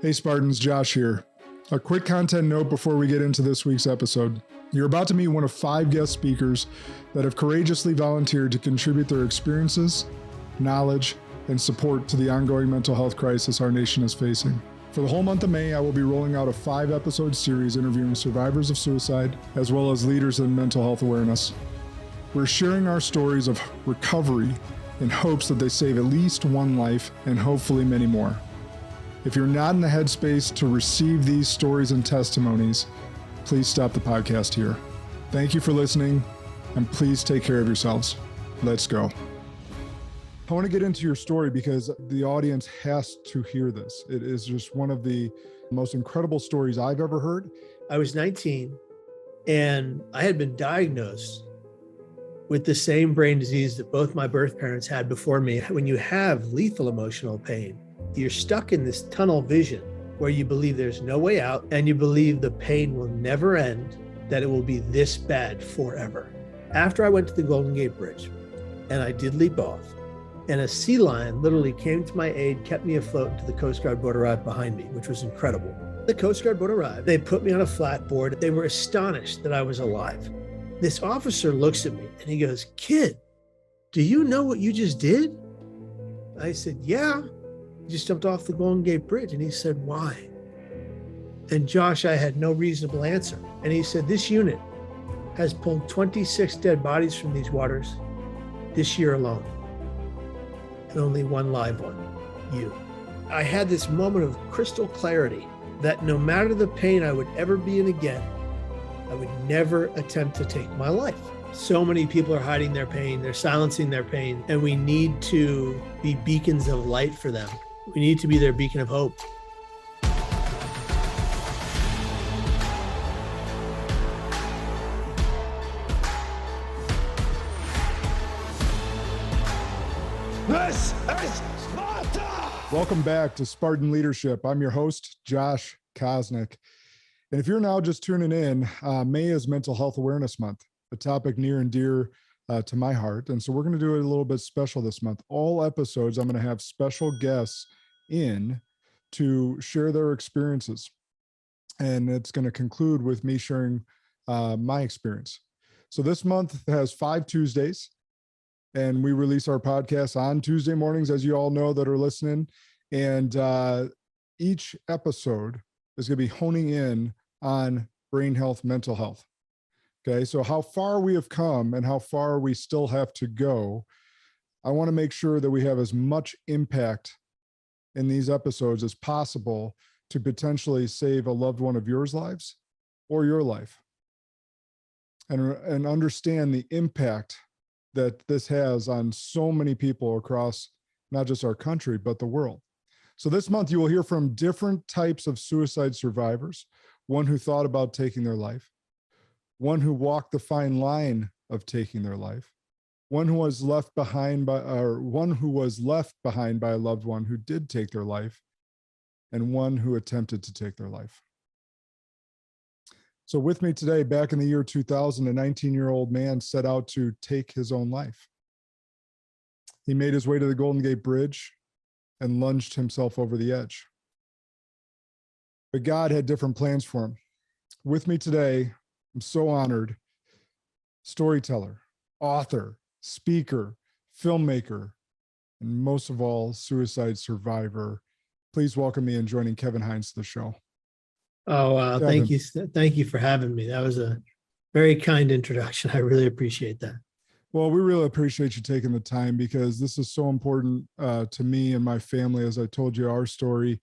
Hey Spartans, Josh here. A quick content note before we get into this week's episode. You're about to meet one of 5 guest speakers that have courageously volunteered to contribute their experiences, knowledge, and support to the ongoing mental health crisis our nation is facing. For the whole month of May, I will be rolling out a 5-episode series interviewing survivors of suicide, as well as leaders in mental health awareness. We're sharing our stories of recovery in hopes that they save at least one life and hopefully many more. If you're not in the headspace to receive these stories and testimonies, please stop the podcast here. Thank you for listening, and please take care of yourselves. Let's go. I want to get into your story because the audience has to hear this. It is just one of the most incredible stories I've ever heard. I was 19 and I had been diagnosed with the same brain disease that both my birth parents had before me. When you have lethal emotional pain, you're stuck in this tunnel vision where you believe there's no way out and you believe the pain will never end, that it will be this bad forever. After I went to the Golden Gate Bridge and I did leap off, and a sea lion literally came to my aid, kept me afloat until the Coast Guard boat arrived behind me, which was incredible. The Coast Guard boat arrived. They put me on a flat board. They were astonished that I was alive. This officer looks at me and he goes, "Kid, do you know what you just did?" I said, "Yeah, I just jumped off the Golden Gate Bridge." And he said, "Why?" And Josh, I had no reasonable answer. And he said, "This unit has pulled 26 dead bodies from these waters this year alone. And only one live one, you." I had this moment of crystal clarity that no matter the pain I would ever be in again, I would never attempt to take my life. So many people are hiding their pain, they're silencing their pain, and we need to be beacons of light for them. We need to be their beacon of hope. This is Sparta! Welcome back to Spartan Leadership. I'm your host, Josh Kosnick. And if you're now just tuning in, May is Mental Health Awareness Month, a topic near and dear to my heart. And so we're going to do it a little bit special this month. All episodes, I'm going to have special guests in to share their experiences. And it's going to conclude with me sharing my experience. So this month has 5 Tuesdays. And we release our podcast on Tuesday mornings, as you all know that are listening. And each episode is going to be honing in on brain health, mental health. Okay, so how far we have come and how far we still have to go. I want to make sure that we have as much impact in these episodes as possible to potentially save a loved one of yours lives or your life. And understand the impact that this has on so many people across not just our country, but the world. So this month you will hear from different types of suicide survivors, one who thought about taking their life, one who walked the fine line of taking their life, one who was left behind by a loved one who did take their life, and one who attempted to take their life. So with me today, back in the year 2000, a 19-year-old man set out to take his own life. He made his way to the Golden Gate Bridge and lunged himself over the edge. But God had different plans for him. With me today, I'm so honored, storyteller, author, speaker, filmmaker, and most of all, suicide survivor. Please welcome me in joining Kevin Hines to the show. Oh, wow. Thank you. Thank you for having me. That was a very kind introduction. I really appreciate that. Well, we really appreciate you taking the time because this is so important to me and my family. As I told you our story,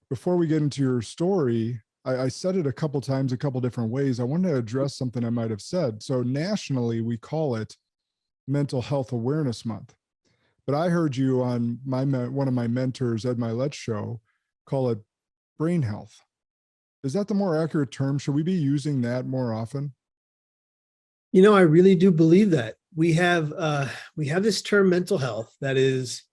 before we get into your story, I said it a couple times, a couple different ways. I wanted to address something I might have said. So nationally, we call it Mental Health Awareness Month. But I heard you on one of my mentors, Ed Milet's show, call it brain health. Is that the more accurate term? Should we be using that more often? You know, I really do believe that. We have this term mental health that is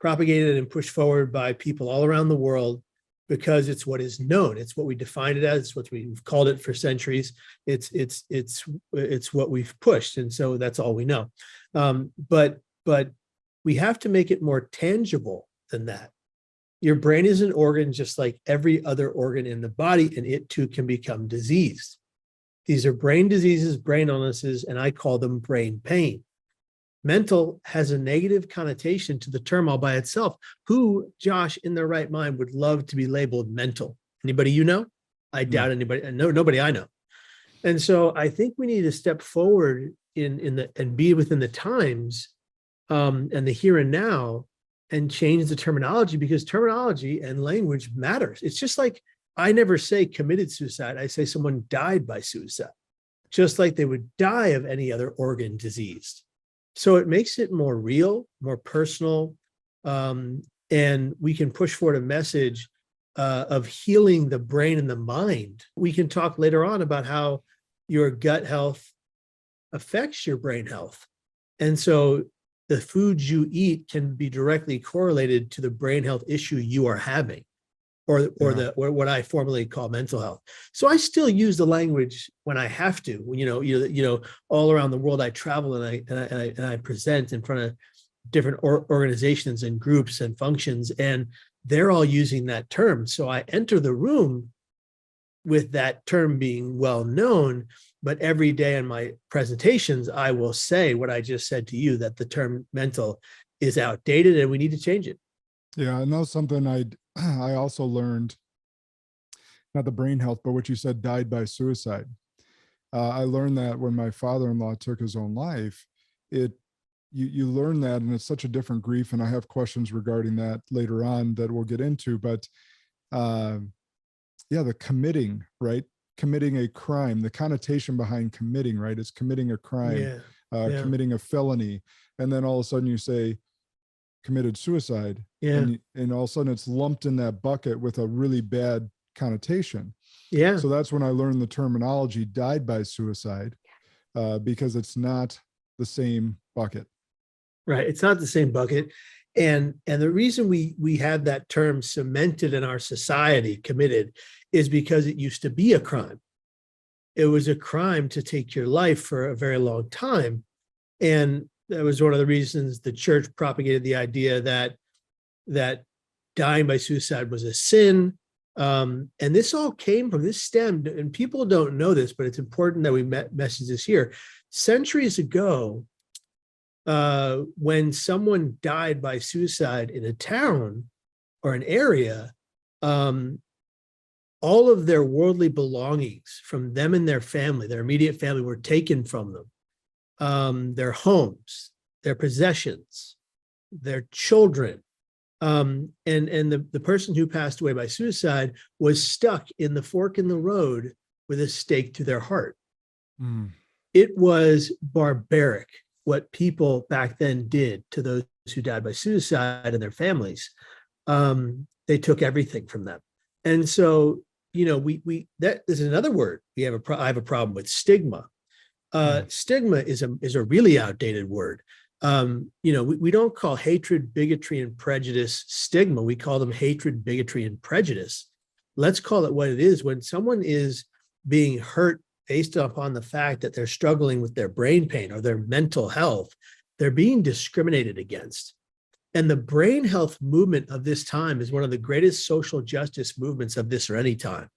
propagated and pushed forward by people all around the world because it's what is known. It's what we define it as. It's what we've called it for centuries. It's what we've pushed, and so that's all we know. But we have to make it more tangible than that. Your brain is an organ just like every other organ in the body, and it too can become diseased. These are brain diseases, brain illnesses, and I call them brain pain. Mental has a negative connotation to the term all by itself. Who, Josh, in their right mind would love to be labeled mental? Anybody you know? I doubt anybody. No, nobody I know. And so I think we need to step forward and be within the times and the here and now and change the terminology, because terminology and language matters. It's just like I never say committed suicide. I say someone died by suicide, just like they would die of any other organ diseased. So it makes it more real, more personal, and we can push forward a message of healing the brain and the mind. We can talk later on about how your gut health affects your brain health. And so the foods you eat can be directly correlated to the brain health issue you are having, or what I formerly call mental health. So I still use the language when I have to. When all around the world I travel and I present in front of different organizations and groups and functions, and they're all using that term. So I enter the room with that term being well known, but every day in my presentations, I will say what I just said to you, that the term mental is outdated and we need to change it. Yeah, and that was something I also learned, not the brain health, but what you said, died by suicide. I learned that when my father-in-law took his own life. You learn that, and it's such a different grief. And I have questions regarding that later on that we'll get into. But the committing, right? Committing a crime, the connotation behind committing, right? It's committing a crime, committing a felony. And then all of a sudden you say committed suicide. Yeah. And all of a sudden it's lumped in that bucket with a really bad connotation. Yeah. So that's when I learned the terminology died by suicide, because it's not the same bucket. Right. It's not the same bucket. And the reason we have that term cemented in our society, committed, is because it used to be a crime. It was a crime to take your life for a very long time. And that was one of the reasons the church propagated the idea that dying by suicide was a sin. And this all came from, this stemmed, and people don't know this, but it's important that we message this here. Centuries ago, when someone died by suicide in a town or an area, all of their worldly belongings from them and their family, their immediate family, were taken from them. Their homes, their possessions, their children. And the person who passed away by suicide was stuck in the fork in the road with a stake through their heart. It was barbaric what people back then did to those who died by suicide and their families. They took everything from them. And so, that is another word. I have a problem with stigma. Stigma is a really outdated word. We don't call hatred, bigotry, and prejudice stigma. We call them hatred, bigotry, and prejudice. Let's call it what it is. When someone is being hurt based upon the fact that they're struggling with their brain pain or their mental health, they're being discriminated against. And the brain health movement of this time is one of the greatest social justice movements of this or any time.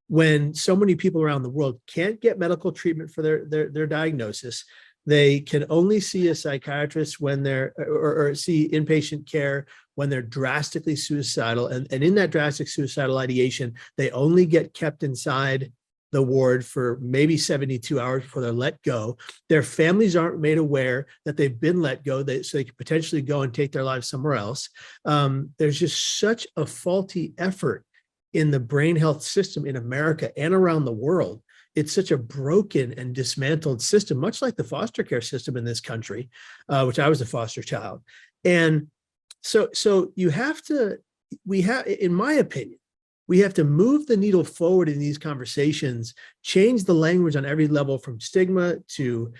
When so many people around the world can't get medical treatment for their diagnosis, they can only see a psychiatrist when they're, or see inpatient care when they're drastically suicidal. And in that drastic suicidal ideation, they only get kept inside the ward for maybe 72 hours before they're let go. Their families aren't made aware that they've been let go, so they could potentially go and take their lives somewhere else. There's just such a faulty effort in the brain health system in America and around the world. It's such a broken and dismantled system, much like the foster care system in this country, which I was a foster child. And so in my opinion, we have to move the needle forward in these conversations, change the language on every level, from stigma to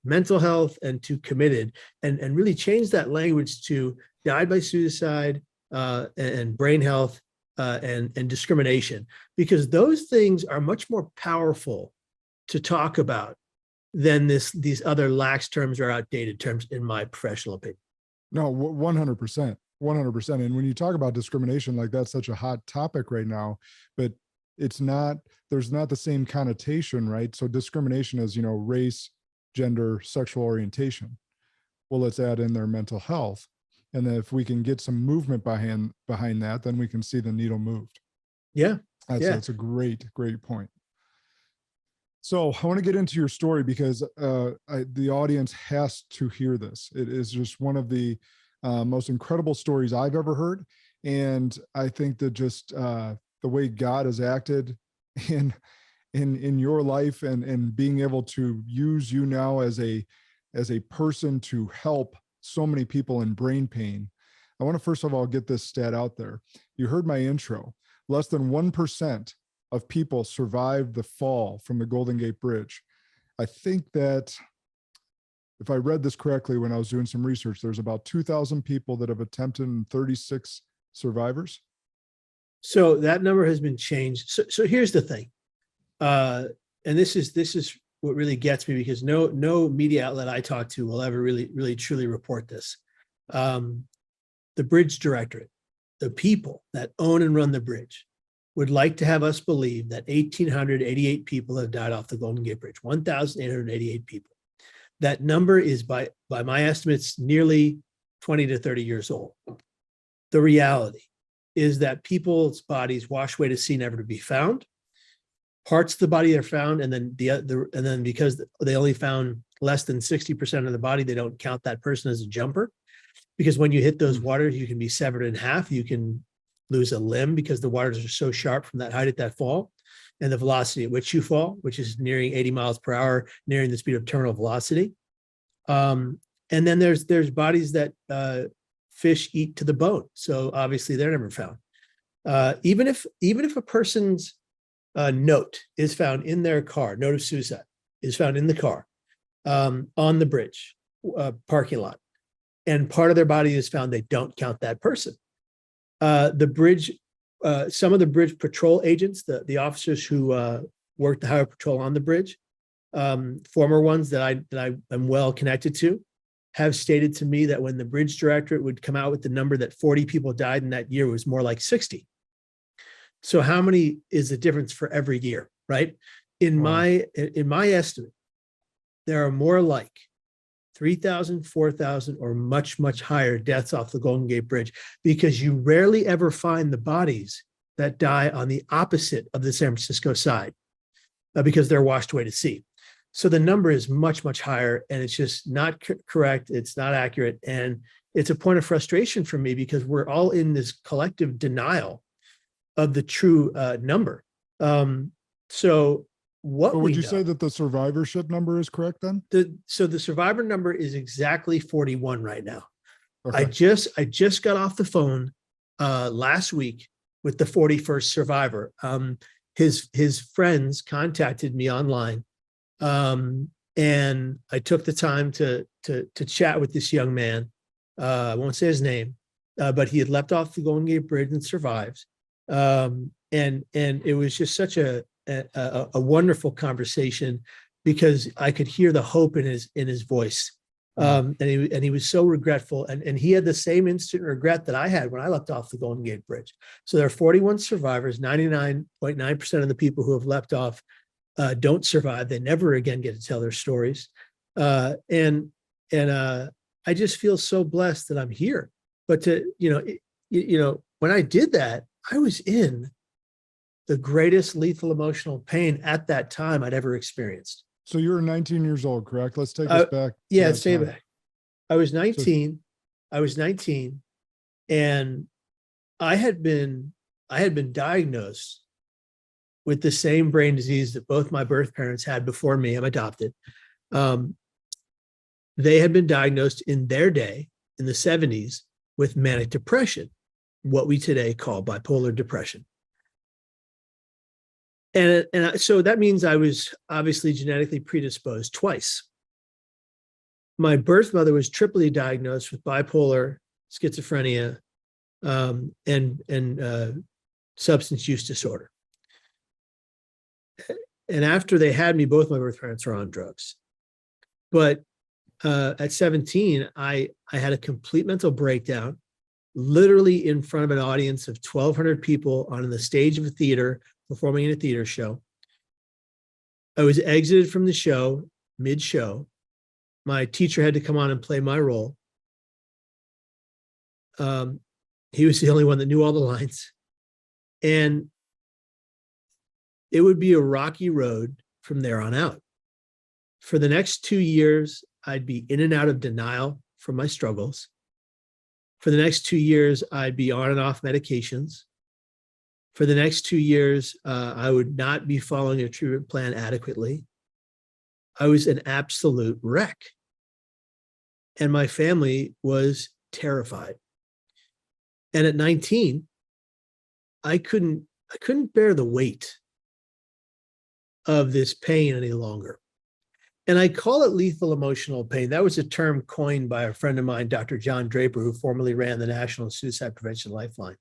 mental health and to committed, and really change that language to died by suicide and brain health and discrimination, because those things are much more powerful to talk about than these other lax terms or outdated terms, in my professional opinion. No, 100%. 100%. And when you talk about discrimination, like that's such a hot topic right now, but it's not, there's not the same connotation, right? So discrimination is, race, gender, sexual orientation. Well, let's add in their mental health. And then if we can get some movement behind that, then we can see the needle moved. Yeah. That's a great point. So I want to get into your story because the audience has to hear this. It is just one of the most incredible stories I've ever heard. And I think that just the way God has acted in your life and being able to use you now as a person to help so many people in brain pain. I want to first of all get this stat out there. You heard my intro. Less than 1% of people survived the fall from the Golden Gate Bridge. I think that if I read this correctly when I was doing some research, there's about 2,000 people that have attempted and 36 survivors. So that number has been changed. So here's the thing. And this is what really gets me, because no media outlet I talk to will ever really truly report this. The bridge directorate, the people that own and run the bridge, would like to have us believe that 1,888 people have died off the Golden Gate Bridge, 1,888 people. That number is, by my estimates, nearly 20 to 30 years old. The reality is that people's bodies wash away to sea, never to be found. Parts of the body are found, and then because they only found less than 60% of the body, they don't count that person as a jumper. Because when you hit those waters, you can be severed in half. You can lose a limb because the waters are so sharp from that height at that fall, and the velocity at which you fall, which is nearing 80 miles per hour, nearing the speed of terminal velocity. And then there's bodies that fish eat to the bone. So obviously they're never found. Even if a person's note is found in their car, note of suicide is found in the car, on the bridge parking lot, and part of their body is found, they don't count that person. The bridge, some of the bridge patrol agents, the officers who work the highway patrol on the bridge, former ones that I am well connected to, have stated to me that when the bridge directorate would come out with the number that 40 people died in that year, it was more like 60. So how many is the difference for every year, right? In my estimate, there are more like 3,000, 4,000, or much, much higher deaths off the Golden Gate Bridge, because you rarely ever find the bodies that die on the opposite of the San Francisco side, because they're washed away to sea. So the number is much, much higher, and it's just not correct. It's not accurate. And it's a point of frustration for me, because we're all in this collective denial of the true number. So would you say that the survivorship number is correct then? So the survivor number is exactly 41 right now. Okay. I just got off the phone last week with the 41st survivor. His friends contacted me online, and I took the time to chat with this young man. I won't say his name, but he had leapt off the Golden Gate Bridge and survived. And it was just such a wonderful conversation, because I could hear the hope in his voice. And he was so regretful, and he had the same instant regret that I had when I leapt off the Golden Gate Bridge. So there are 41 survivors. 99.9% of the people who have leapt off don't survive. They never again get to tell their stories. And I just feel so blessed that I'm here. But when I did that, I was in the greatest lethal emotional pain at that time I'd ever experienced. So you were 19 years old, correct? Let's take us back. Yeah, let's take it back. I was 19. And I had been diagnosed with the same brain disease that both my birth parents had before me. I'm adopted. They had been diagnosed in their day, in the 70s, with manic depression, what we today call bipolar depression. And so that means I was obviously genetically predisposed twice. My birth mother was triply diagnosed with bipolar, schizophrenia, and substance use disorder. And after they had me, both my birth parents were on drugs. But at 17, I had a complete mental breakdown. literally in front of an audience of 1,200 people on the stage of a theater, performing in a theater show. I was exited from the show mid-show. My teacher had to come on and play my role. He was the only one that knew all the lines. And it would be a rocky road from there on out. For the next 2 years, I'd be in and out of denial from my struggles. For the next 2 years, I'd be on and off medications. For the next 2 years, I would not be following a treatment plan adequately. I was an absolute wreck. And my family was terrified. And at 19, I couldn't bear the weight of this pain any longer. And I call it lethal emotional pain. That was a term coined by a friend of mine, Dr. John Draper, who formerly ran the National Suicide Prevention Lifeline.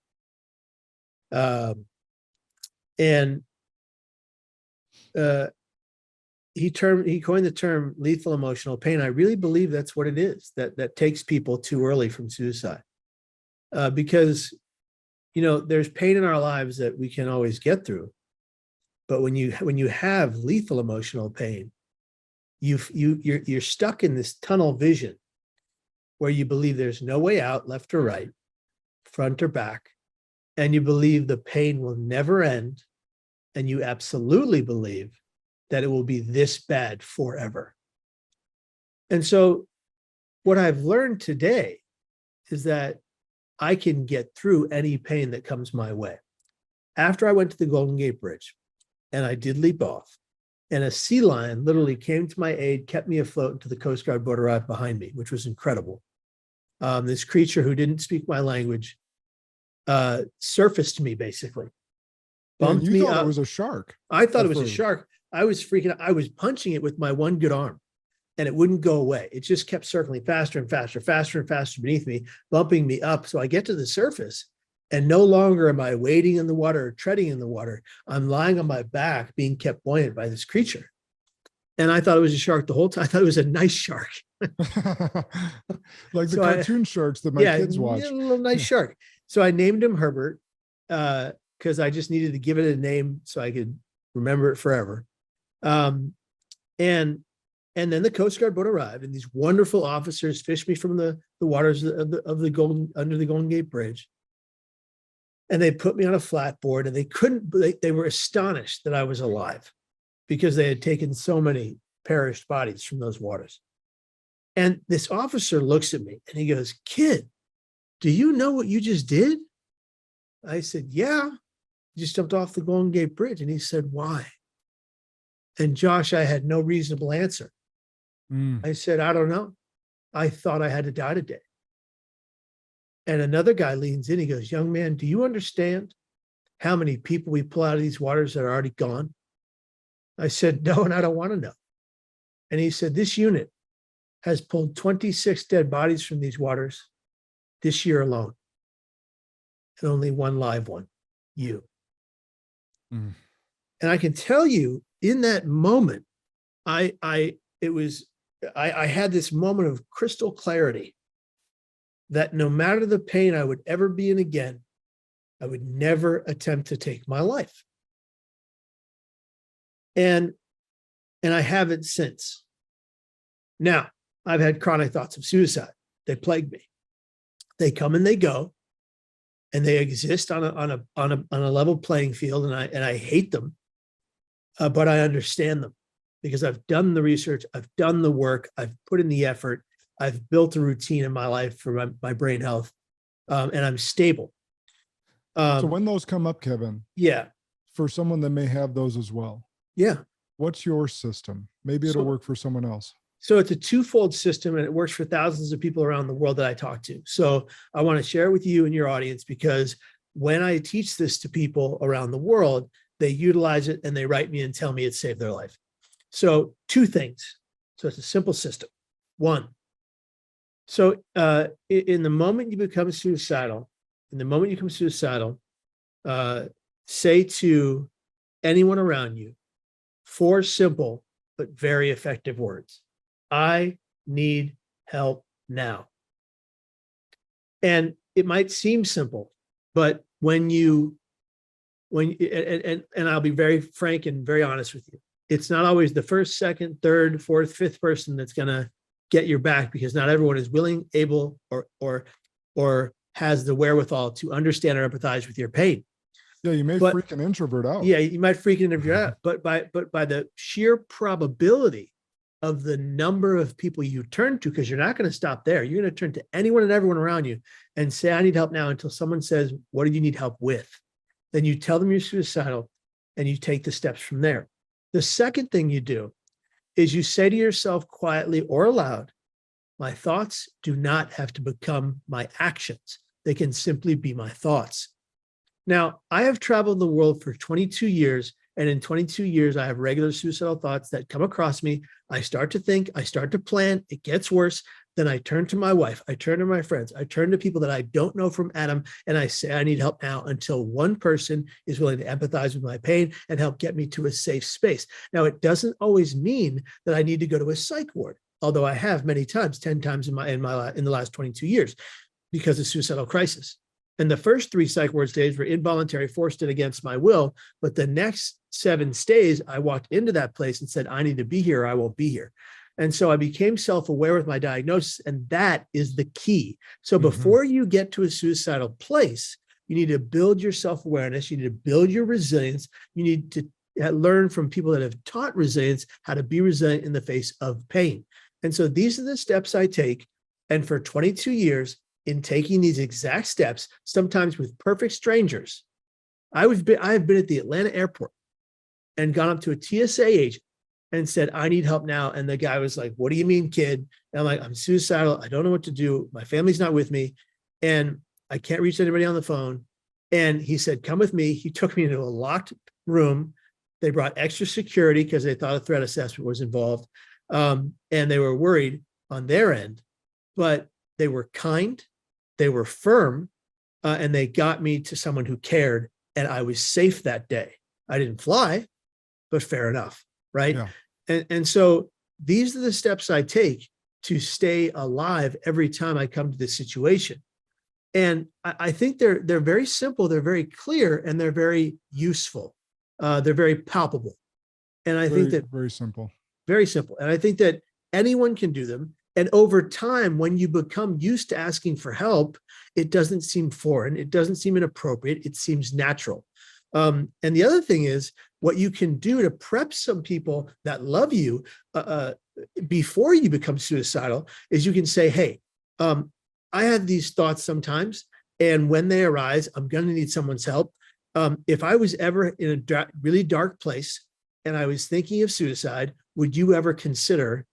He coined the term lethal emotional pain. I really believe that's what it is, that takes people too early from suicide. Because, there's pain in our lives that we can always get through. But when you have lethal emotional pain, you're stuck in this tunnel vision where you believe there's no way out, left or right, front or back, and you believe the pain will never end, and you absolutely believe that it will be this bad forever. And so what I've learned today is that I can get through any pain that comes my way. After I went to the Golden Gate Bridge and I did leap off, and a sea lion literally came to my aid, kept me afloat until the Coast Guard boat arrived behind me, which was incredible. This creature who didn't speak my language surfaced me, basically. Bumped me up. You thought it was a shark. I thought it was a shark. I was freaking out. I was punching it with my one good arm, and it wouldn't go away. It just kept circling faster and faster, faster and faster beneath me, bumping me up. So I get to the surface, and no longer am I wading in the water or treading in the water. I'm lying on my back, being kept buoyant by this creature. And I thought it was a shark the whole time. I thought it was a nice shark. Like the cartoon sharks that my kids watch. A little nice shark. So I named him Herbert because I just needed to give it a name so I could remember it forever. And then the Coast Guard boat arrived, and these wonderful officers fished me from the waters of the Golden Gate Bridge. And they put me on a flatboard, and they were astonished that I was alive because they had taken so many perished bodies from those waters. And this officer looks at me and he goes, "Kid, do you know what you just did?" I said, "Yeah, I just jumped off the Golden Gate Bridge." And he said, "Why?" And Josh, I had no reasonable answer. I said, "I don't know. I thought I had to die today." And another guy leans in, he goes, "Young man, do you understand how many people we pull out of these waters that are already gone?" I said, "No, and I don't want to know." And he said, "This unit has pulled 26 dead bodies from these waters this year alone, and only one live one, you." And I can tell you, in that moment, I had this moment of crystal clarity that no matter the pain I would ever be in again, I would never attempt to take my life. And I haven't since. Now, I've had chronic thoughts of suicide. They plague me. They come and they go, and they exist on a level playing field, and I hate them, but I understand them because I've done the research, I've done the work, I've put in the effort, I've built a routine in my life for my brain health, and I'm stable. So when those come up, Kevin, for someone that may have those as well, what's your system? Maybe it'll work for someone else. So it's a twofold system, and it works for thousands of people around the world that I talk to. So I want to share it with you and your audience, because when I teach this to people around the world, they utilize it and they write me and tell me it saved their life. So two things. So it's a simple system. One, so in the moment you become suicidal, say to anyone around you 4 simple but very effective words: "I need help now." And it might seem simple, but and I'll be very frank and very honest with you, it's not always the first, second, third, fourth, fifth person that's going to get your back, because not everyone is willing, able, or has the wherewithal to understand or empathize with your pain. Yeah, you may freak an introvert out. Yeah, you might freak an introvert out, but by the sheer probability of the number of people you turn to, because you're not going to stop there. You're going to turn to anyone and everyone around you and say, I need help now, until someone says, what do you need help with? Then you tell them you're suicidal and you take the steps from there. The second thing you do is you say to yourself quietly or aloud, my thoughts do not have to become my actions. They can simply be my thoughts. Now, I have traveled the world for 22 years, and in 22 years, I have regular suicidal thoughts that come across me. I start to think, I start to plan, it gets worse. Then I turn to my wife, I turn to my friends, I turn to people that I don't know from Adam, and I say, I need help now, until one person is willing to empathize with my pain and help get me to a safe space. Now, it doesn't always mean that I need to go to a psych ward, although I have many times, 10 times in the last 22 years, because of suicidal crisis. And the first 3 psych ward stays were involuntary, forced in against my will. But the next 7 stays, I walked into that place and said, I need to be here, or I won't be here. And so I became self-aware with my diagnosis, and that is the key. So before you get to a suicidal place, you need to build your self-awareness. You need to build your resilience. You need to learn from people that have taught resilience, how to be resilient in the face of pain. And so these are the steps I take. And for 22 years, in taking these exact steps, sometimes with perfect strangers, I have been at the Atlanta airport and gone up to a TSA agent and said, I need help now. And the guy was like, what do you mean, kid? And I'm like, I'm suicidal. I don't know what to do. My family's not with me, and I can't reach anybody on the phone. And he said, come with me. He took me into a locked room. They brought extra security because they thought a threat assessment was involved. And they were worried on their end, but they were kind, they were firm, and they got me to someone who cared, and I was safe that day. I didn't fly, but fair enough, right? Yeah. And so these are the steps I take to stay alive every time I come to this situation. And I think they're very simple, they're very clear, and they're very useful. They're very palpable. And I think that very simple. Very simple. And I think that anyone can do them. And over time, when you become used to asking for help, it doesn't seem foreign. It doesn't seem inappropriate. It seems natural. And the other thing is, what you can do to prep some people that love you before you become suicidal is you can say, hey, I have these thoughts sometimes, and when they arise, I'm going to need someone's help. If I was ever in a really dark place and I was thinking of suicide, would you ever consider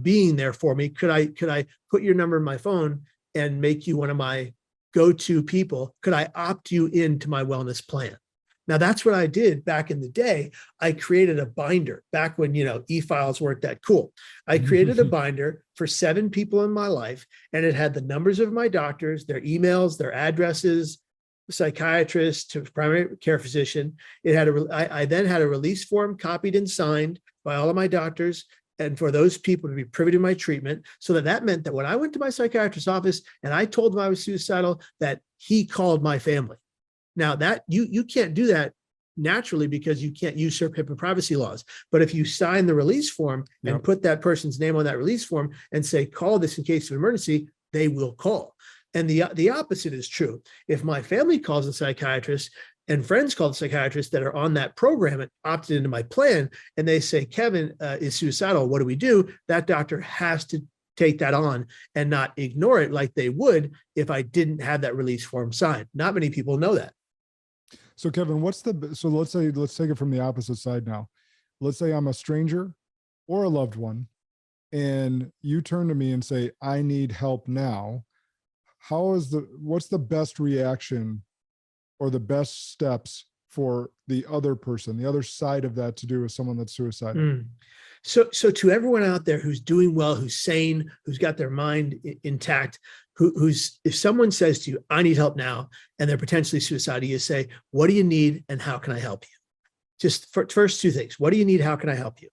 being there for me? Could I put your number in my phone and make you one of my go-to people? Could I opt you into my wellness plan? Now, that's what I did back in the day. I created a binder back when, e-files weren't that cool. I created a binder for 7 people in my life, and it had the numbers of my doctors, their emails, their addresses, psychiatrist to primary care physician. It had I then had a release form copied and signed by all of my doctors, and for those people to be privy to my treatment, so that meant that when I went to my psychiatrist's office and I told him I was suicidal, that he called my family. Now, that you can't do that naturally because you can't usurp HIPAA privacy laws. But if you sign the release form and put that person's name on that release form and say, call this in case of emergency, they will call. And the opposite is true. If my family calls a psychiatrist and friends call the psychiatrist that are on that program and opted into my plan, and they say, Kevin is suicidal, what do we do? That doctor has to take that on and not ignore it like they would if I didn't have that release form signed. Not many people know that. So Kevin, let's take it from the opposite side now. Let's say I'm a stranger or a loved one, and you turn to me and say, I need help now. What's the best reaction or the best steps for the other person, the other side of that to do with someone that's suicidal? So to everyone out there who's doing well, who's sane, who's got their mind intact, if someone says to you, I need help now, and they're potentially suicidal, you say, what do you need and how can I help you? Just first 2 things. What do you need? How can I help you?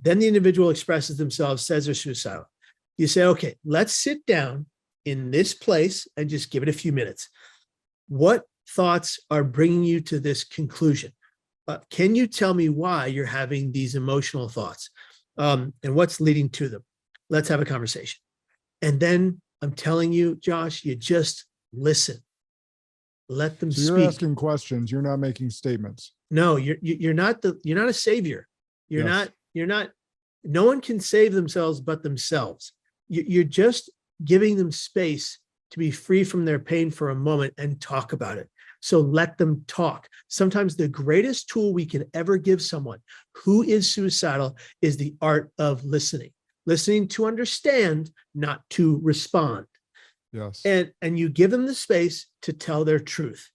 Then the individual expresses themselves, says they're suicidal. You say, okay, let's sit down in this place and just give it a few minutes. What thoughts are bringing you to this conclusion? Can you tell me why you're having these emotional thoughts, and what's leading to them? Let's have a conversation. And then I'm telling you, Josh, you just listen. Let them speak. You're asking questions. You're not making statements. No, you're not a savior. You're not, no one can save themselves but themselves. You're just giving them space to be free from their pain for a moment and talk about it. So let them talk. Sometimes the greatest tool we can ever give someone who is suicidal is the art of listening. Listening to understand, not to respond. Yes. And you give them the space to tell their truth.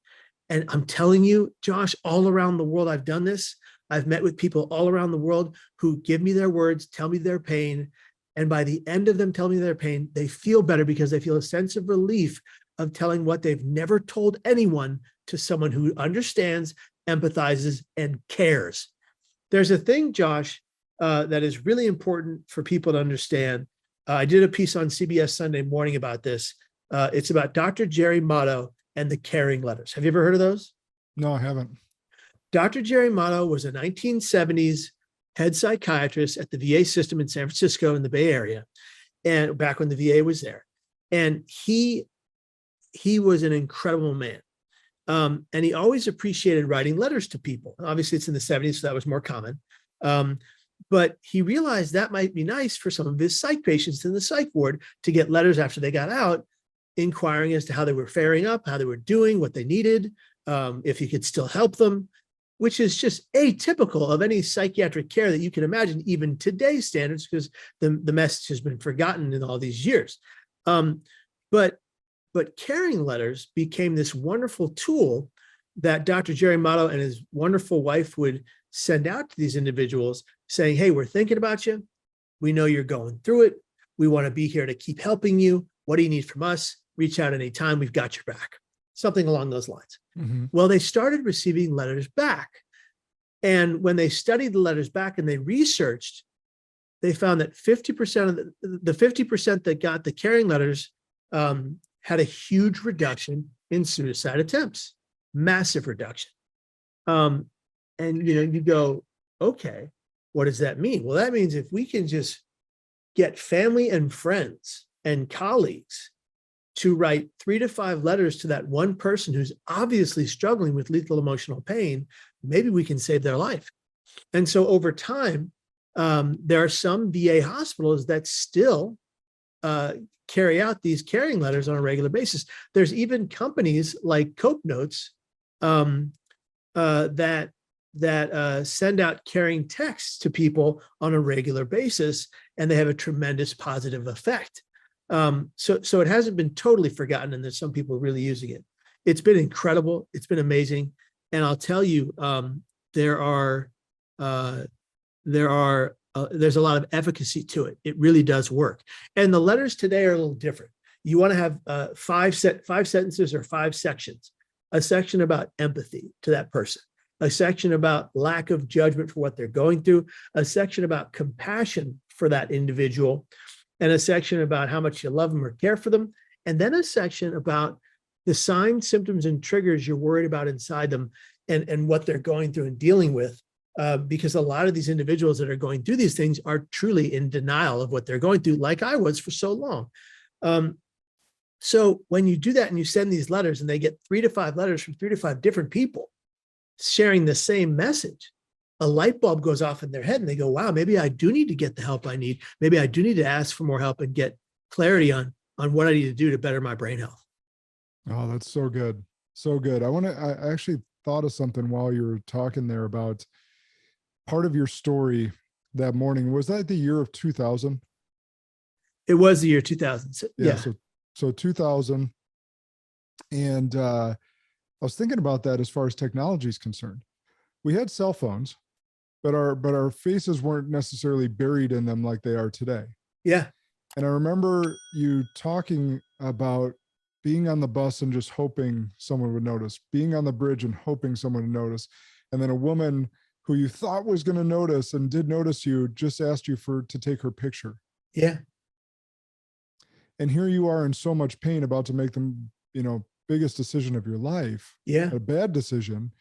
And I'm telling you, Josh, all around the world, I've done this. I've met with people all around the world who give me their words, tell me their pain. And by the end of them telling me their pain, they feel better because they feel a sense of relief of telling what they've never told anyone to someone who understands, empathizes, and cares. There's a thing, Josh, that is really important for people to understand. I did a piece on CBS Sunday Morning about this. It's about Dr. Jerry Motto and the caring letters. Have you ever heard of those? No, I haven't. Dr. Jerry Motto was a 1970s head psychiatrist at the VA system in San Francisco in the Bay Area, and back when the VA was there. And he was an incredible man. And he always appreciated writing letters to people. Obviously, it's in the 70s, so that was more common. But he realized that might be nice for some of his psych patients in the psych ward to get letters after they got out, inquiring as to how they were faring up, how they were doing, what they needed, if he could still help them, which is just atypical of any psychiatric care that you can imagine, even today's standards, because the message has been forgotten in all these years. But caring letters became this wonderful tool that Dr. Jerry Motto and his wonderful wife would send out to these individuals saying, hey, we're thinking about you. We know you're going through it. We want to be here to keep helping you. What do you need from us? Reach out anytime. We've got your back. Something along those lines. Mm-hmm. Well, they started receiving letters back. And when they studied the letters back and they researched, they found that 50% of the 50% that got the caring letters had a huge reduction in suicide attempts, massive reduction. And you go, okay, what does that mean? Well, that means if we can just get family and friends and colleagues to write 3 to 5 letters to that one person who's obviously struggling with lethal emotional pain, maybe we can save their life. And so over time, there are some VA hospitals that still carry out these caring letters on a regular basis. There's even companies like Cope Notes that send out caring texts to people on a regular basis, and they have a tremendous positive effect. So it hasn't been totally forgotten, and there's some people really using it. It's been incredible. It's been amazing. And I'll tell you, there's a lot of efficacy to it. It really does work. And the letters today are a little different. You want to have 5 sentences or 5 sections. A section about empathy to that person, a section about lack of judgment for what they're going through, a section about compassion for that individual, and a section about how much you love them or care for them, and then a section about the signs, symptoms, and triggers you're worried about inside them and what they're going through and dealing with. Because a lot of these individuals that are going through these things are truly in denial of what they're going through, like I was for so long. So when you do that and you send these letters and they get 3 to 5 letters from 3 to 5 different people sharing the same message, a light bulb goes off in their head and they go, wow, maybe I do need to get the help I need. Maybe I do need to ask for more help and get clarity on what I need to do to better my brain health. Oh, that's so good. So good. I actually thought of something while you were talking there about part of your story that morning. Was that the year of 2000? It was the year 2000. Yeah. So 2000. And I was thinking about that as far as technology is concerned. We had cell phones, but our faces weren't necessarily buried in them like they are today. Yeah. And I remember you talking about being on the bus and just hoping someone would notice, being on the bridge and hoping someone would notice. And then a woman who you thought was going to notice and did notice you just asked you to take her picture. Yeah. And here you are in so much pain, about to make the, biggest decision of your life, Yeah. a bad decision.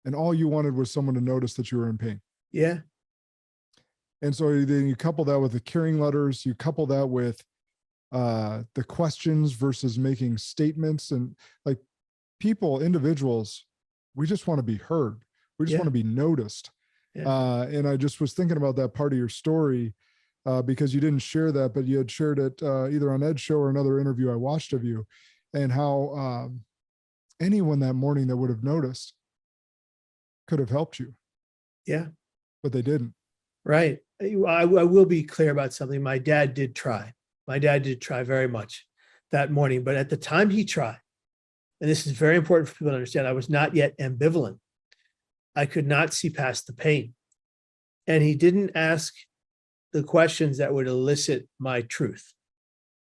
And all you wanted was someone to notice that you were in pain. Yeah. And so then you couple that with the caring letters, you couple that with the questions versus making statements. And like individuals, we just want to be heard. We just want to be noticed. Yeah. And I just was thinking about that part of your story because you didn't share that, but you had shared it either on Ed's show or another interview I watched of you, and how anyone that morning that would have noticed could have helped you. Yeah. But they didn't. Right. I will be clear about something. My dad did try. My dad did try very much that morning, but at the time he tried, and this is very important for people to understand, I was not yet ambivalent. I could not see past the pain. And he didn't ask the questions that would elicit my truth.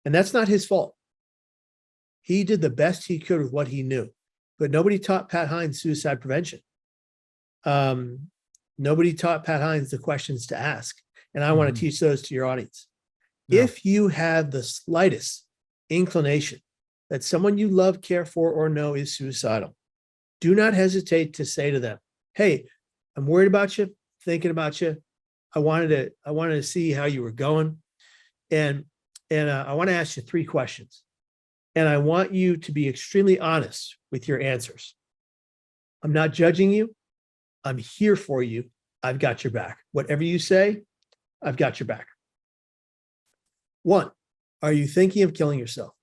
And that's not his fault. He did the best he could with what he knew, but nobody taught Pat Hines suicide prevention. Nobody taught Pat Hines the questions to ask. And I want to teach those to your audience. Yeah. If you have the slightest inclination that someone you love, care for, or know is suicidal, do not hesitate to say to them, hey, I'm worried about you, thinking about you. I wanted to see how you were going. And I want to ask you 3 questions. And I want you to be extremely honest with your answers. I'm not judging you. I'm here for you. I've got your back. Whatever you say, I've got your back. 1, are you thinking of killing yourself?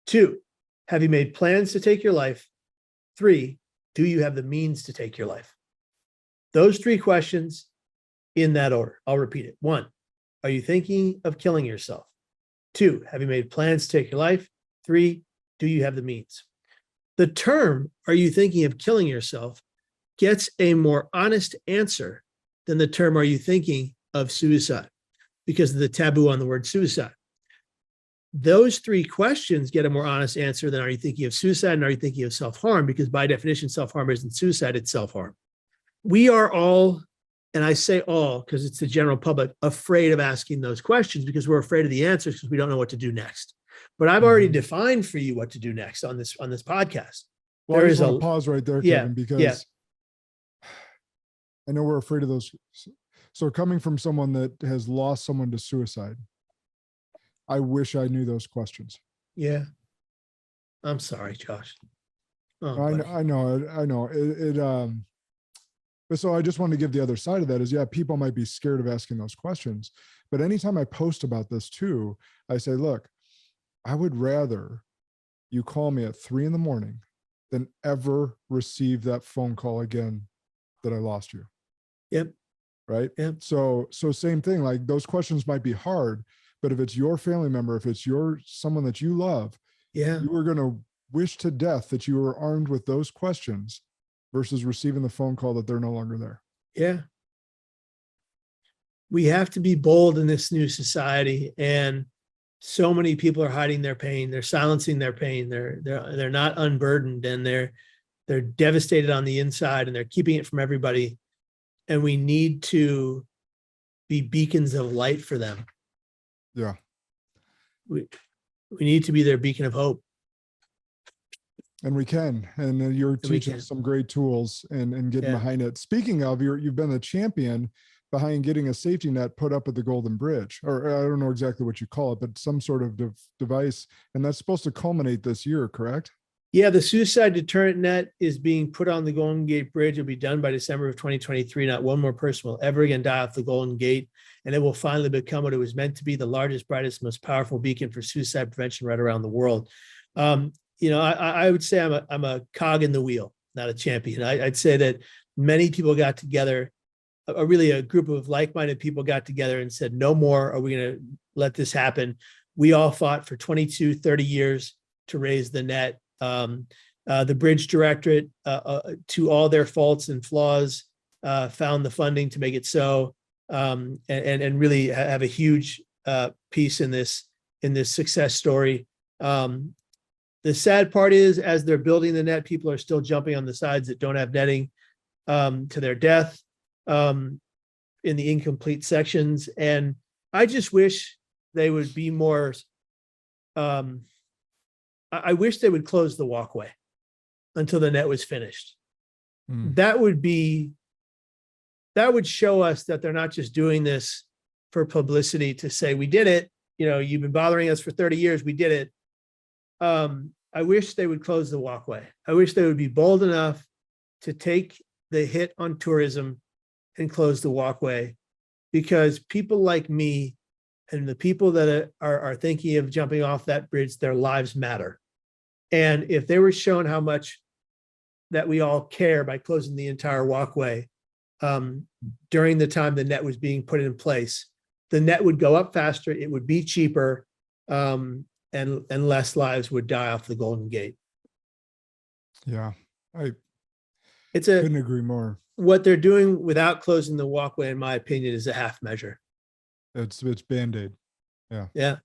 2, have you made plans to take your life? 3, do you have the means to take your life? Those 3 questions in that order. I'll repeat it. 1, are you thinking of killing yourself? 2, have you made plans to take your life? 3, do you have the means? The term, are you thinking of killing yourself, gets a more honest answer than the term, are you thinking of suicide? Because of the taboo on the word suicide. Those 3 questions get a more honest answer than, are you thinking of suicide, and are you thinking of self-harm? Because by definition, self-harm isn't suicide, it's self-harm. We are all, and I say all because it's the general public, afraid of asking those questions because we're afraid of the answers because we don't know what to do next. But I've already defined for you what to do next on this podcast. Well, there is a pause right there, Kevin, because I know we're afraid of those. So coming from someone that has lost someone to suicide, I wish I knew those questions. Yeah. I'm sorry, Josh. Oh, I know. But so I just want to give the other side of that is, people might be scared of asking those questions. But anytime I post about this too, I say, look, I would rather you call me at 3 a.m. than ever receive that phone call again that I lost you. Yep. Right. Yep. So same thing, like those questions might be hard, but if it's your family member, if it's someone that you love, you are going to wish to death that you were armed with those questions versus receiving the phone call that they're no longer there. Yeah. We have to be bold in this new society, and so many people are hiding their pain. They're silencing their pain. They're not unburdened, and they're devastated on the inside, and they're keeping it from everybody. And we need to be beacons of light for them. Yeah. We need to be their beacon of hope. And we can, and you're teaching some great tools and getting behind it. Speaking of, you've been the champion behind getting a safety net put up at the Golden Bridge, or I don't know exactly what you call it, but some sort of device. And that's supposed to culminate this year, correct? Yeah, the suicide deterrent net is being put on the Golden Gate Bridge. It'll be done by December of 2023. Not one more person will ever again die off the Golden Gate. And it will finally become what it was meant to be, the largest, brightest, most powerful beacon for suicide prevention right around the world. I would say I'm a cog in the wheel, not a champion. I'd say that many people got together, a group of like-minded people got together and said, no more are we going to let this happen. We all fought for 22, 30 years to raise the net. The Bridge Directorate, to all their faults and flaws, found the funding to make it so, and really have a huge piece in this success story. The sad part is, as they're building the net, people are still jumping on the sides that don't have netting to their death in the incomplete sections. And I just wish they would be more I wish they would close the walkway until the net was finished. Mm. That would show us that they're not just doing this for publicity to say, we did it. You know, you've been bothering us for 30 years. We did it. I wish they would close the walkway. I wish they would be bold enough to take the hit on tourism and close the walkway, because people like me and the people that are thinking of jumping off that bridge, their lives matter. And if they were shown how much that we all care by closing the entire walkway during the time the net was being put in place, the net would go up faster, it would be cheaper, and less lives would die off the Golden Gate. Yeah, I It's couldn't agree more. What they're doing without closing the walkway, in my opinion, is a half measure. It's Band-Aid. Yeah.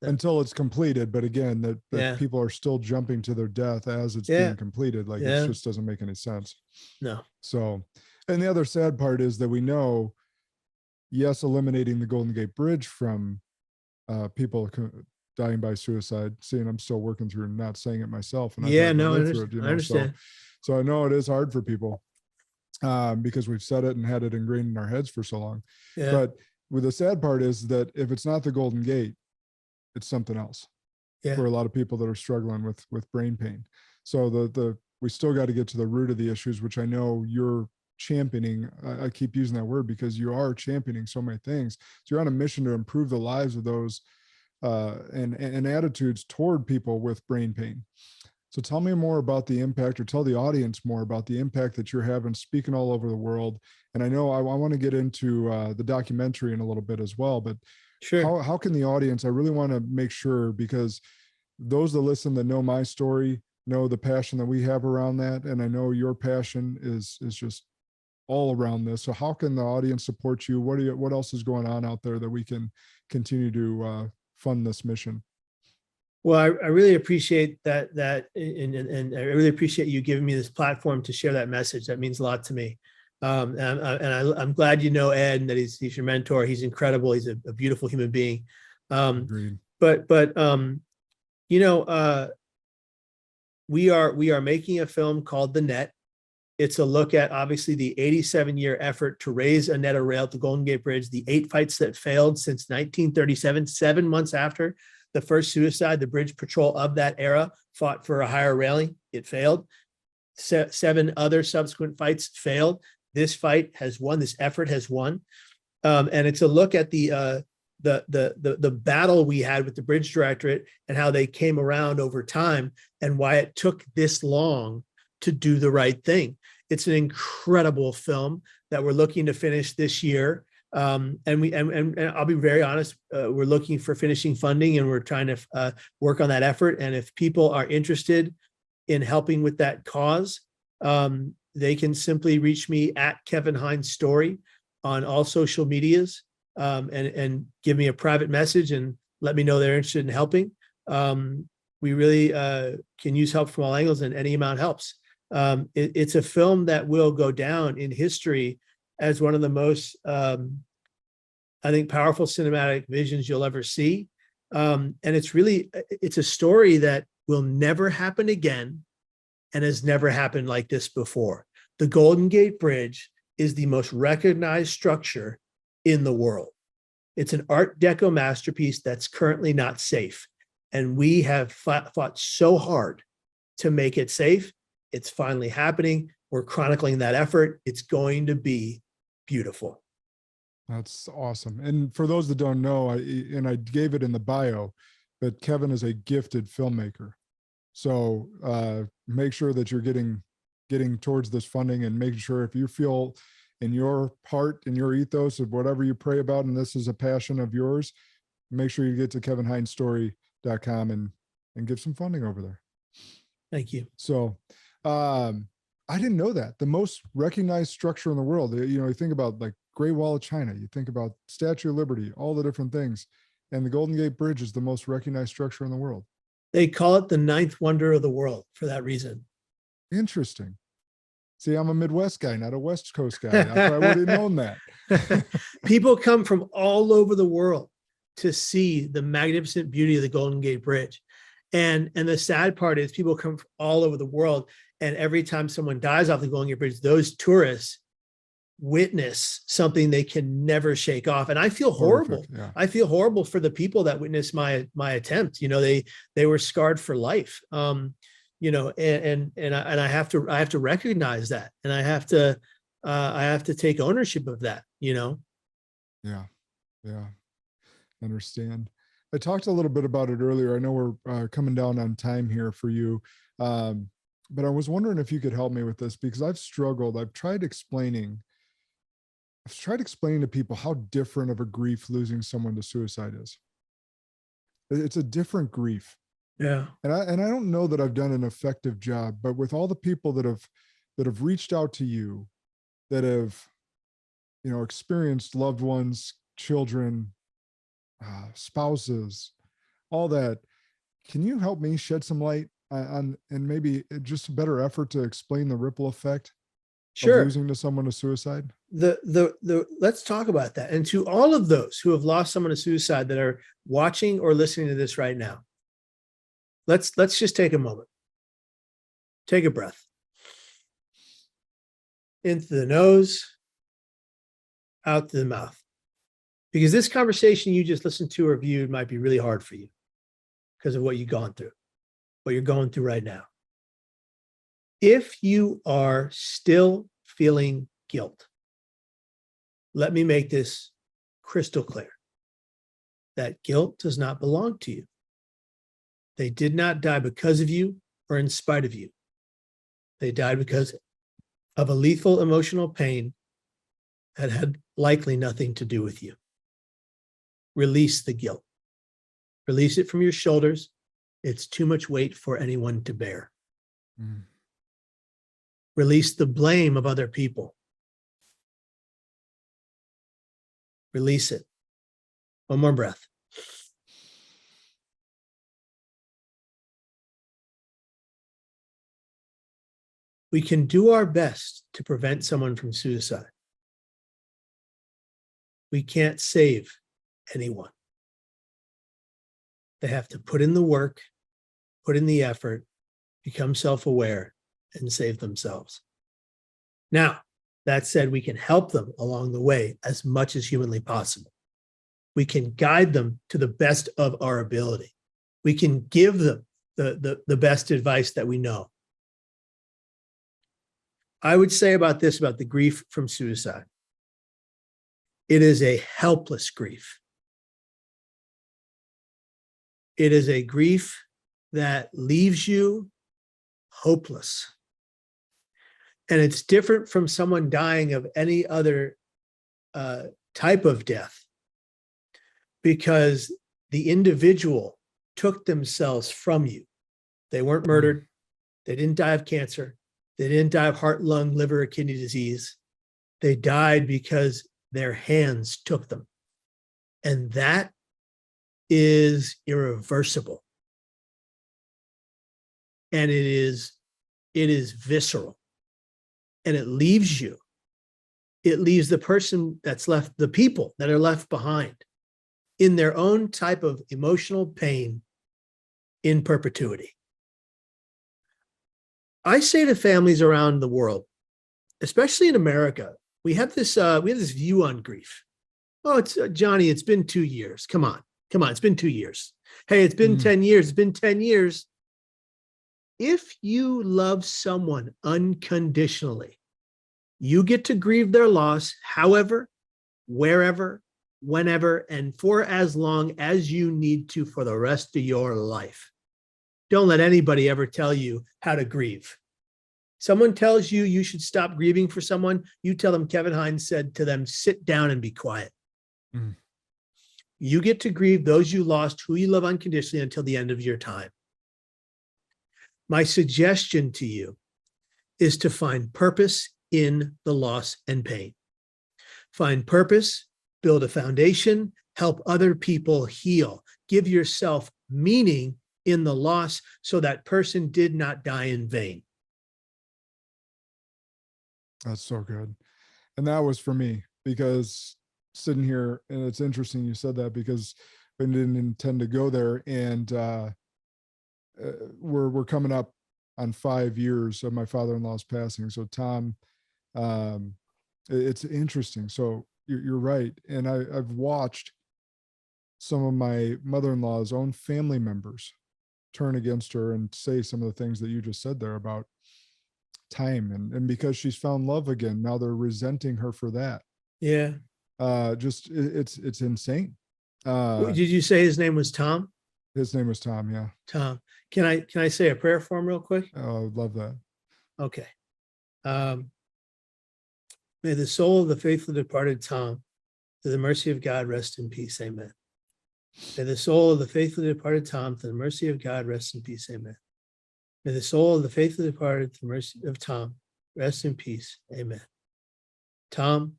Until it's completed. But again, that Yeah. people are still jumping to their death as it's Yeah. being completed. Like Yeah. it just doesn't make any sense. No. So, and the other sad part is that we know, yes, eliminating the Golden Gate Bridge from people dying by suicide. Seeing I'm still working through not saying it myself. And Yeah, I've no, I lived through understand. it, you know, I understand. So I know it is hard for people because we've said it and had it ingrained in our heads for so long. Yeah. But with the sad part is that if it's not the Golden Gate, it's something else. Yeah. For a lot of people that are struggling with brain pain. So we still got to get to the root of the issues, which I know you're championing. I keep using that word because you are championing so many things. So you're on a mission to improve the lives of those and attitudes toward people with brain pain. So tell me more about the impact, or tell the audience more about the impact that you're having, speaking all over the world. And I know I want to get into the documentary in a little bit as well, but Sure. how can the audience, I really want to make sure, because those that listen that know my story know the passion that we have around that. And I know your passion is just all around this. So how can the audience support you? What else is going on out there that we can continue to fund this mission? Well, I really appreciate that, and I really appreciate you giving me this platform to share that message. That means a lot to me. And I'm glad you know Ed, and that he's your mentor. He's incredible. He's a beautiful human being. Agreed. But you know, we are making a film called The Net. It's a look at obviously the 87-year effort to raise a net or rail at the Golden Gate Bridge, the 8 fights that failed since 1937, 7 months after the first suicide. The bridge patrol of that era fought for a higher railing. It failed. 7 other subsequent fights failed. This fight has won. This effort has won. And it's a look at the battle we had with the bridge directorate and how they came around over time and why it took this long to do the right thing. It's an incredible film that we're looking to finish this year. And I'll be very honest, we're looking for finishing funding, and we're trying to work on that effort. And if people are interested in helping with that cause, they can simply reach me at Kevin Hines Story on all social medias, and give me a private message and let me know they're interested in helping. We really can use help from all angles, and any amount helps. It's a film that will go down in history as one of the most, I think, powerful cinematic visions you'll ever see. And it's a story that will never happen again and has never happened like this before. The Golden Gate Bridge is the most recognized structure in the world. It's an Art Deco masterpiece that's currently not safe. And we have fought so hard to make it safe. It's finally happening. We're chronicling that effort. It's going to be beautiful. That's awesome. And for those that don't know, I gave it in the bio, but Kevin is a gifted filmmaker. So make sure that you're getting towards this funding, and making sure, if you feel in your heart, in your ethos of whatever you pray about, and this is a passion of yours, make sure you get to kevinhinesstory.com and give some funding over there. Thank you. So I didn't know that. The most recognized structure in the world, you know, you think about like Great Wall of China, you think about Statue of Liberty, all the different things. And the Golden Gate Bridge is the most recognized structure in the world. They call it the 9th wonder of the world for that reason. Interesting. See, I'm a Midwest guy, not a West Coast guy. I would have known that. People come from all over the world to see the magnificent beauty of the Golden Gate Bridge. And the sad part is people come from all over the world, and every time someone dies off the Golden Gate Bridge, those tourists witness something they can never shake off. And I feel horrible. Yeah. I feel horrible for the people that witnessed my attempt. They were scarred for life. And I have to recognize that, and I have to take ownership of that. Yeah. Understand. I talked a little bit about it earlier. I know we're coming down on time here for you. But I was wondering if you could help me with this, because I've struggled. I've tried explaining to people how different of a grief losing someone to suicide is. It's a different grief. Yeah. And I don't know that I've done an effective job, but with all the people that have reached out to you, that have, experienced loved ones, children, spouses, all that, can you help me shed some light on, and maybe just a better effort to explain the ripple effect of losing to someone to suicide? Let's talk about that. And to all of those who have lost someone to suicide that are watching or listening to this right now, let's just take a moment. Take a breath. Into the nose, out to the mouth. Because this conversation you just listened to or viewed might be really hard for you because of what you've gone through, what you're going through right now. If you are still feeling guilt, let me make this crystal clear. That guilt does not belong to you. They did not die because of you or in spite of you. They died because of a lethal emotional pain that had likely nothing to do with you. Release the guilt. Release it from your shoulders. It's too much weight for anyone to bear. Release the blame of other people. Release it. One more breath. We can do our best to prevent someone from suicide. We can't save anyone. They have to put in the work, put in the effort, become self-aware, and save themselves. Now, that said, we can help them along the way as much as humanly possible. We can guide them to the best of our ability. We can give them the best advice that we know. I would say about the grief from suicide. It is a helpless grief. It is a grief that leaves you hopeless. And it's different from someone dying of any other type of death, because the individual took themselves from you. They weren't murdered. They didn't die of cancer. They didn't die of heart, lung, liver, or kidney disease. They died because their hands took them. And that is irreversible. And it is visceral. And it leaves you. It leaves the person that's left, the people that are left behind, in their own type of emotional pain in perpetuity. I say to families around the world, especially in America, we have this view on grief. Oh, it's Johnny, it's been 2 years. Come on, it's been 2 years. Hey, it's been 10 years. It's been 10 years. If you love someone unconditionally, you get to grieve their loss however, wherever, whenever, and for as long as you need to for the rest of your life. Don't let anybody ever tell you how to grieve. Someone tells you you should stop grieving for someone, you tell them Kevin Hines said to them, sit down and be quiet. You get to grieve those you lost, who you love unconditionally, until the end of your time. My suggestion to you is to find purpose in the loss and pain. Find purpose, build a foundation, help other people heal. Give yourself meaning in the loss so that person did not die in vain. That's so good. And that was for me, because sitting here, and it's interesting you said that, because and didn't intend to go there. And we're coming up on 5 years of my father-in-law's passing. So Tom, it's interesting. So you're right. And I've watched some of my mother-in-law's own family members turn against her and say some of the things that you just said there about time. And because she's found love again, now they're resenting her for that. Yeah. It's insane. Did you say his name was Tom? His name was Tom. Yeah. Tom. Can I say a prayer for him real quick? Oh, I would love that. Okay. May the soul of the faithfully departed Tom, to the mercy of God, rest in peace. Amen. May the soul of the faithfully departed Tom, to the mercy of God, rest in peace. Amen. May the soul of the faithfully departed, to the mercy of Tom, rest in peace. Amen. Tom,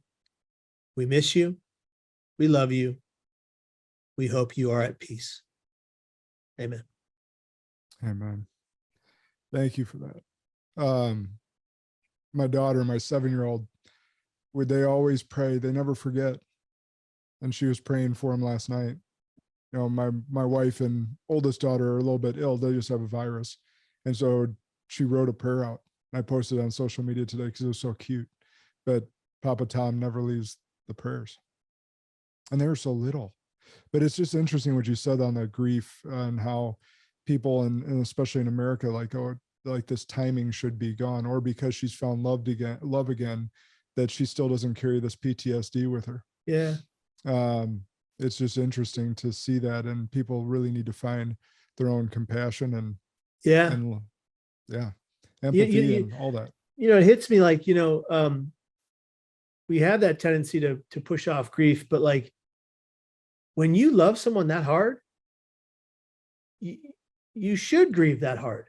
we miss you. We love you. We hope you are at peace. Amen. Amen. Thank you for that. My daughter, my 7-year-old, they always pray. They never forget. And she was praying for him last night. You know, my wife and oldest daughter are a little bit ill. They just have a virus. And so she wrote a prayer out. And I posted it on social media today because it was so cute. But Papa Tom never leaves the prayers. And they were so little. But it's just interesting what you said on the grief and how people, and especially in America, like this timing should be gone, or because she's found love again, that she still doesn't carry this PTSD with her. Yeah. It's just interesting to see that, and people really need to find their own compassion and empathy and all that. You know, it hits me like, we have that tendency to push off grief, but like when you love someone that hard, you should grieve that hard.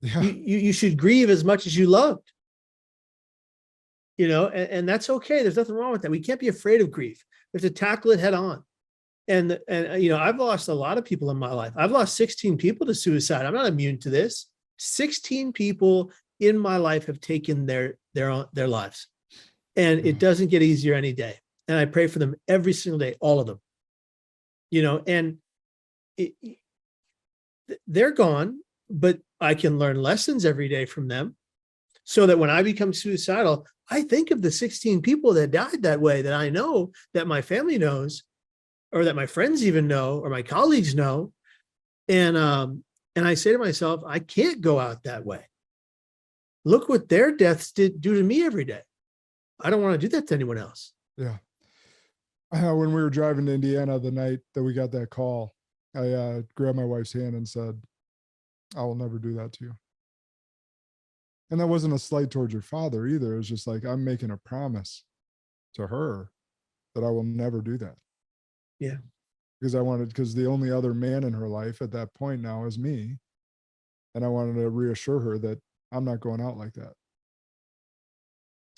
Yeah. You should grieve as much as you loved, and that's okay. There's nothing wrong with that. We can't be afraid of grief. We have to tackle it head on. And I've lost a lot of people in my life. I've lost 16 people to suicide. I'm not immune to this. 16 people in my life have taken their lives, and it doesn't get easier any day. And I pray for them every single day, all of them, and they're gone, but I can learn lessons every day from them, so that when I become suicidal, I think of the 16 people that died that way, that I know, that my family knows, or that my friends even know, or my colleagues know. And I say to myself, I can't go out that way. Look what their deaths do to me every day. I don't want to do that to anyone else. Yeah. When we were driving to Indiana the night that we got that call, I grabbed my wife's hand and said, I will never do that to you. And that wasn't a slight towards your father either. It was just like, I'm making a promise to her that I will never do that. Yeah. Because the only other man in her life at that point now is me. And I wanted to reassure her that I'm not going out like that.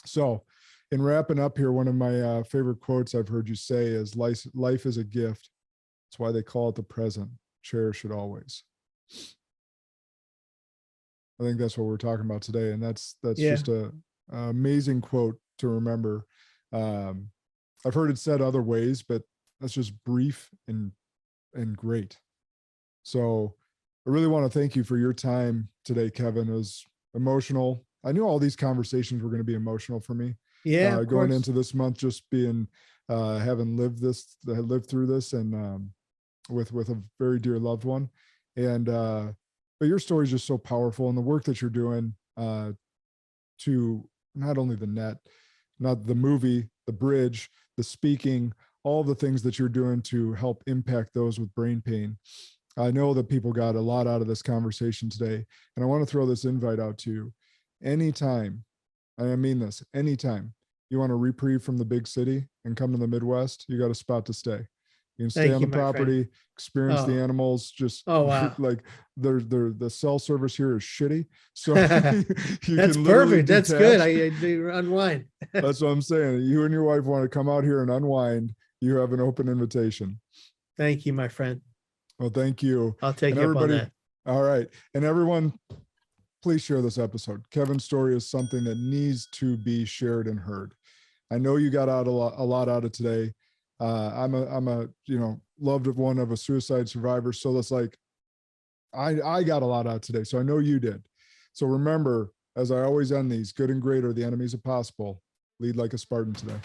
So in wrapping up here, one of my favorite quotes I've heard you say is, life is a gift. That's why they call it the present. Cherish it always. I think that's what we're talking about today. And that's just an amazing quote to remember. I've heard it said other ways, but that's just brief and great. So I really want to thank you for your time today, Kevin. It was emotional. I knew all these conversations were going to be emotional for me. Yeah. Going into this month, just being, having lived through this and with a very dear loved one. And, but your story is just so powerful, and the work that you're doing to not only not the movie, the bridge, the speaking, all the things that you're doing to help impact those with brain pain. I know that people got a lot out of this conversation today, and I want to throw this invite out to you. Anytime, and I mean this, anytime you want a reprieve from the big city and come to the Midwest, you got a spot to stay. You can stay on the property, experience the animals. Just wow. Like the cell service here is shitty. So that's perfect. That's good. I unwind. That's what I'm saying. You and your wife want to come out here and unwind. You have an open invitation. Thank you, my friend. Well, thank you. I'll take you up on that. All right. And everyone, please share this episode. Kevin's story is something that needs to be shared and heard. I know you got a lot out of today. I'm a loved one of a suicide survivor. So it's like, I got a lot out today. So I know you did. So remember, as I always end these, good and great are the enemies of possible. Lead like a Spartan today.